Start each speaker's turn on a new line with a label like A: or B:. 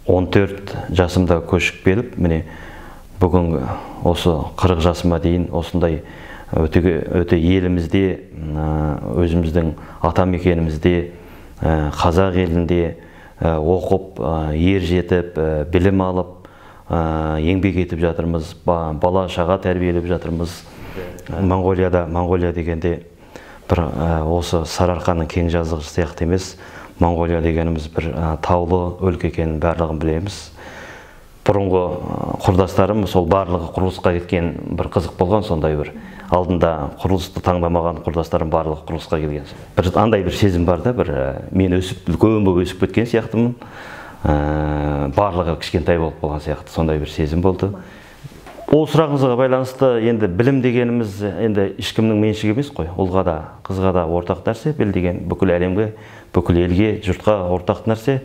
A: 14 жасымда көшіп келіп, міне бүгін осы 40 жасыма дейін осындай өте елімізде, өзіміздің атамекенімізде, қазақ елінде оқып, ер жетіп, білім алып, еңбек етіп жатырмыз, бала шаға тәрбиелеп жатырмыз. Моңғолия дегенде бір осы Сарыарқаның кең жазығы сияқты емес, Моңғолия дегеніміз бір таулы өлке екенін барлығын білеміз. Бұрынғы құрдастарым сол барлығы құрылысқа кеткен бір қызық болған, сондай бір алдында құрылысты таңдамаған құрдастарым барлығы құрылысқа келген. Бір андай бір сезім бар да, бір мен үлкен болып өсіп кеткен сияқтымын. Барлығы кішкентай болып болған сияқты, сондай бір сезім болды. Ол сұрағыңызға байланысты, енді білім дегеніміз енді ешкімнің меншігі емес қой. Ұлға да, қызға да ортақ нәрсе, білім деген бүкіл әлемге, бүкіл елге, жұртқа ортақ нәрсе.